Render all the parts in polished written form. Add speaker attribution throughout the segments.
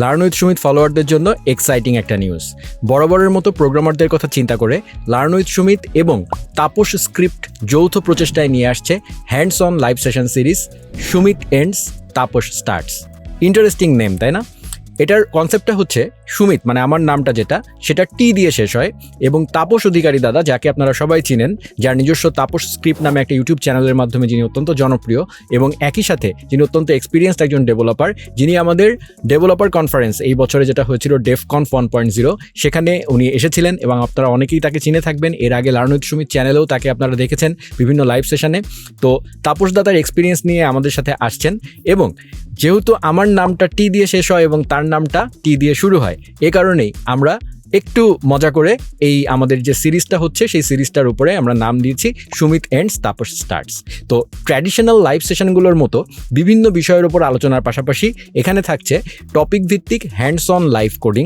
Speaker 1: Learn with Sumit ফলোয়ারদের জন্য exciting একটা news. বরাবরের মতো প্রোগ্রামারদের কথা চিন্তা করে লার্ন উইথ সুমিত এবং তাপস স্ক্রিপ্ট যৌথ প্রচেষ্টায় নিয়ে আসছে hands on live session series Sumit ends Tapas starts. Interesting name, তাই না? এটার কনসেপ্টটা হচ্ছে সুমিত মানে আমার নামটা যেটা, সেটা টি দিয়ে শেষ হয়, এবং তাপস অধিকারী দাদা, যাকে আপনারা সবাই চিনেন, যার নিজস্ব তাপস স্ক্রিপ্ট নামে একটা ইউটিউব চ্যানেলের মাধ্যমে যিনি অত্যন্ত জনপ্রিয়, এবং একই সাথে যিনি অত্যন্ত এক্সপিরিয়েন্সড একজন ডেভেলপার, যিনি আমাদের ডেভেলপার কনফারেন্স এই বছরে যেটা হয়েছিল ডেফকনফ 1.0 সেখানে উনি এসেছিলেন, এবং আপনারা অনেকেই তাকে চিনে থাকবেন। এর আগে লার্ন উইথ সুমিত চ্যানেলেও তাকে আপনারা দেখেছেন বিভিন্ন লাইভ সেশনে। তো তাপস দাদার এক্সপিরিয়েন্স নিয়ে আমাদের সাথে আসছেন, এবং যেহেতু আমার নামটা টি দিয়ে শেষ হয় এবং তার নামটা টি দিয়ে শুরু হয়, এ কারণেই আমরা একটু মজা করে এই আমাদের যে সিরিজটা হচ্ছে সেই সিরিজটার উপরে আমরা নাম দিয়েছি সুমিত এন্ডস তাপস স্টার্টস। তো ট্র্যাডিশনাল লাইভ সেশনগুলোর মতো বিভিন্ন বিষয়ের উপর আলোচনার পাশাপাশি এখানে থাকছে টপিক ভিত্তিক hands on live coding,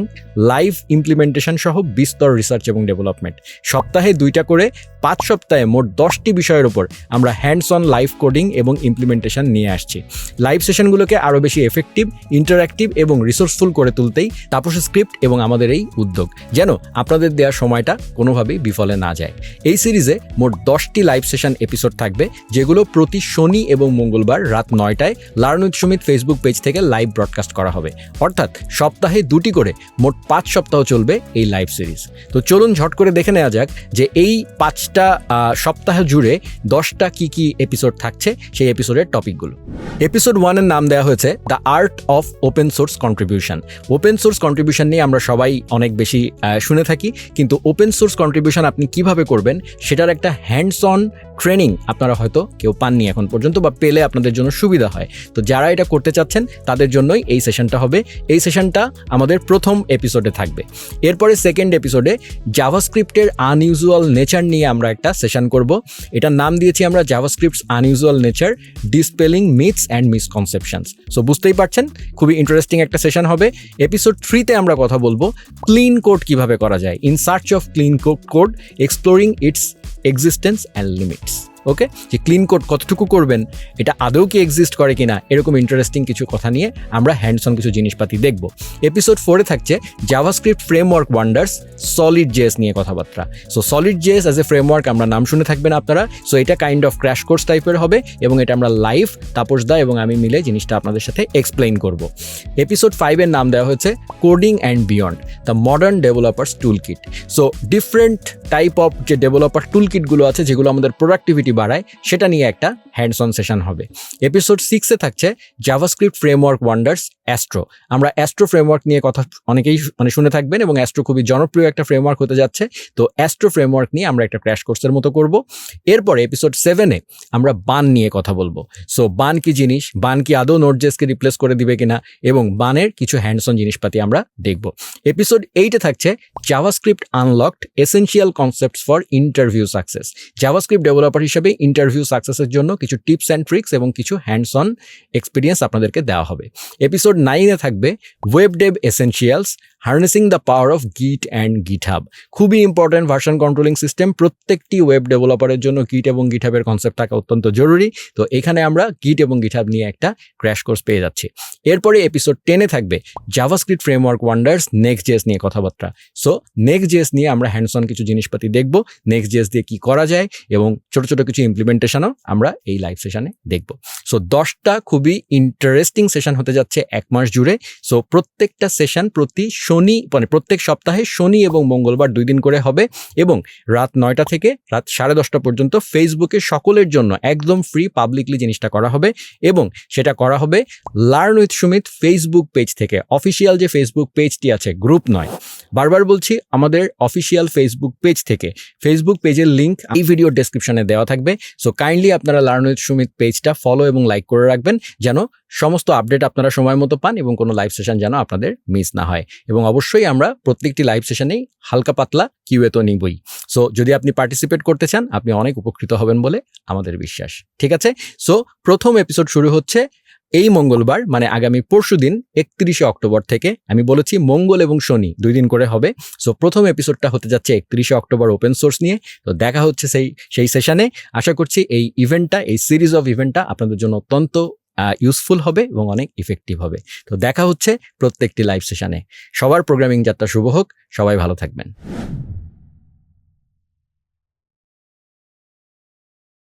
Speaker 1: live implementation সহ বিস্তর রিসার্চ এবং ডেভেলপমেন্ট। সপ্তাহে 2টা করে 5 সপ্তাহে মোট 10টি বিষয়ের উপর আমরা হ্যান্ডস অন লাইভ কোডিং এবং ইমপ্লিমেন্টেশন নিয়ে আসছি। লাইভ সেশনগুলোকে আরও বেশি এফেক্টিভ, ইন্টারঅ্যাক্টিভ এবং রিসোর্সফুল করে তুলতেই তাপস স্ক্রিপ্ট এবং আমাদের এই উদ্যোগ, যেন আপনাদের দেওয়ার সময়টা কোনোভাবেই বিফলে না যায়। এই সিরিজে মোট 10টি লাইভ সেশন এপিসোড থাকবে, যেগুলো প্রতি শনি এবং মঙ্গলবার রাত 9টায় learn with Sumit Facebook page থেকে লাইভ ব্রডকাস্ট করা হবে। অর্থাৎ সপ্তাহে 2টি করে মোট 5 সপ্তাহ চলবে এই লাইভ সিরিজ। তো চলুন ঝট করে দেখে নেওয়া যাক যে এই 5টা সপ্তাহ জুড়ে 10টা কি এপিসোড থাকছে, সেই এপিসোডের টপিকগুলো। এপিসোড 1 এর নাম দেওয়া হয়েছে the art of open source contribution. Open source contribution নিয়ে আমরা সবাই অনেক বেশি শুনে থাকি, কিন্তু ওপেন সোর্স কন্ট্রিবিউশন আপনি কিভাবে করবেন সেটার একটা হ্যান্ডস অন ট্রেনিং আপনারা হয়তো কেউ পাননি এখন পর্যন্ত, বা পেলে আপনাদের জন্য সুবিধা হয়। তো যারা এটা করতে চাচ্ছেন তাদের জন্যই এই সেশনটা হবে। এই সেশনটা আমাদের প্রথম এপিসোডে থাকবে। এরপরে সেকেন্ড এপিসোডে জাভাস্ক্রিপ্টের আনইউজুয়াল নেচার নিয়ে আমরা একটা সেশন করব। এটার নাম দিয়েছি আমরা JavaScript's unusual nature, dispelling myths and misconceptions. So বুঝতেই পারছেন খুবই ইন্টারেস্টিং একটা সেশন হবে। এপিসোড 3তে আমরা কথা বলবো ক্লিন কোড কিভাবে করা যায়, in search of clean code exploring its existence and limits. Okay, যে ক্লিন কোড কতটুকু করবেন, এটা আদৌ কি এক্সিস্ট করে কিনা, এরকম ইন্টারেস্টিং কিছু কথা নিয়ে আমরা হ্যান্ডস অন কিছু জিনিসপাতি দেখব। এপিসোড 4-এ থাকছে JavaScript framework wonders, solid JS নিয়ে কথাবার্তা। So solid JS as a framework আমরা নাম শুনে থাকবেন আপনারা। সো এটা কাইন্ড অফ ক্র্যাশ কোর্স টাইপের হবে, এবং এটা আমরা লাইভ তাপস দা এবং আমি মিলে জিনিসটা আপনাদের সাথে এক্সপ্লেইন করব। এপিসোড 5-এর নাম দেওয়া হয়েছে coding and beyond, the modern developers tool kit. So different type of যে ডেভেলপার টুল কিটগুলো আছে, যেগুলো আমাদের প্রোডাক্টিভিটি বাড়ায়, সেটা নিয়ে একটা হ্যান্ডস অন সেশন হবে। এপিসোড 6-এ থাকছে জাভাস্ক্রিপ্ট ফ্রেমওয়ার্ক ওয়ান্ডার্স অ্যাস্ট্রো। আমরা অ্যাস্ট্রো ফ্রেমওয়ার্ক নিয়ে কথা অনেকেই শুনে থাকবেন, এবং অ্যাস্ট্রো খুবই জনপ্রিয় একটা ফ্রেমওয়ার্ক হতে যাচ্ছে। তো অ্যাস্ট্রো ফ্রেমওয়ার্ক নিয়ে আমরা একটা ক্র্যাশ কোর্সের মতো করব। এরপরে এপিসোড 7-এ আমরা বান নিয়ে কথা বলবো। সো বান কি জিনিস, বান কি আদৌ নোটজেসকে রিপ্লেস করে দিবে কিনা, এবং বানের কিছু হ্যান্ডস অন জিনিসপাতি আমরা দেখব। এপিসোড 8-এ থাকছে JavaScript unlocked, essential concepts for interview success. JavaScript developer হিসেবে ইন্টারভিউ সাকসেসের জন্য কিছু টিপস অ্যান্ড ট্রিক্স এবং কিছু হ্যান্ডস অন এক্সপিরিয়েন্স আপনাদেরকে দেওয়া হবে। এপিসোড 9-এ থাকবে web Dave essentials, harnessing the power of গিট অ্যান্ড গিটহাব। খুবই ইম্পর্টেন্ট ভার্সন কন্ট্রোলিং সিস্টেম। প্রত্যেকটি ওয়েব ডেভেলপারের জন্য গিট এবং গিটহাবের কনসেপ্ট থাকা অত্যন্ত জরুরি। তো এখানে আমরা গিট এবং গিটহাব নিয়ে একটা ক্র্যাশ কোর্স পেয়ে যাচ্ছি। এরপরে এপিসোড 10-এ থাকবে JavaScript framework wonders, next JS নিয়ে কথাবার্তা। সো নেক্সট জেএস নিয়ে আমরা হ্যান্ডস অন কিছু জিনিসপাতি দেখব, নেক্সট জেএস দিয়ে কি করা যায়, এবং ছোট ছোট কিছু ইমপ্লিমেন্টেশনও আমরা এই লাইভ সেশনে দেখব। সো 10টা খুবই ইন্টারেস্টিং সেশন হতে যাচ্ছে 1 মাস জুড়ে। সো প্রত্যেকটা সেশন প্রত্যেক সপ্তাহে শনি এবং মঙ্গলবার 2 দিন করে হবে, এবং রাত 9টা থেকে রাত 10:30 পর্যন্ত ফেসবুকে সকলের জন্য একদম ফ্রি পাবলিকলি জিনিসটা করা হবে, এবং সেটা করা হবে learn with Sumit Facebook page থেকে। অফিসিয়াল যে ফেসবুক পেজটি আছে, গ্রুপ নয়, বারবার বলছি, আমাদের অফিসিয়াল ফেসবুক পেজ থেকে। ফেসবুক পেজের লিঙ্ক এই ভিডিও ডেসক্রিপশনে দেওয়া থাকবে। সো কাইন্ডলি আপনারা লার্ন উইথ সুমিত পেজটা ফলো এবং লাইক করে রাখবেন, যেন সমস্ত আপডেট আপনারা সময় মতো পান এবং কোনো লাইভ সেশন যেন আপনাদের মিস না হয়। এবং অবশ্যই আমরা প্রত্যেকটি লাইভ সেশনেই হালকা পাতলা কিউএ তো নিবই। সো যদি আপনি পার্টিসিপেট করতে চান, আপনি অনেক উপকৃত হবেন বলে আমাদের বিশ্বাস। ঠিক আছে, সো প্রথম এপিসোড শুরু হচ্ছে এই মঙ্গলবার, মানে আগামী পরশুদিন 31শে অক্টোবর থেকে। আমি বলেছি মঙ্গল এবং শনি 2 দিন করে হবে। সো প্রথম এপিসোডটা হতে যাচ্ছে 31শে অক্টোবর ওপেন সোর্স নিয়ে। তো দেখা হচ্ছে সেই সেশনে। আশা করছি এই ইভেন্টটা, এই সিরিজ অফ ইভেন্টটা আপনাদের জন্য অত্যন্ত ইউজফুল হবে এবং অনেক ইফেক্টিভ হবে। তো দেখা হচ্ছে প্রত্যেকটি লাইভ সেশনে। সবার প্রোগ্রামিং যাত্রা শুভ হোক, সবাই ভালো থাকবেন।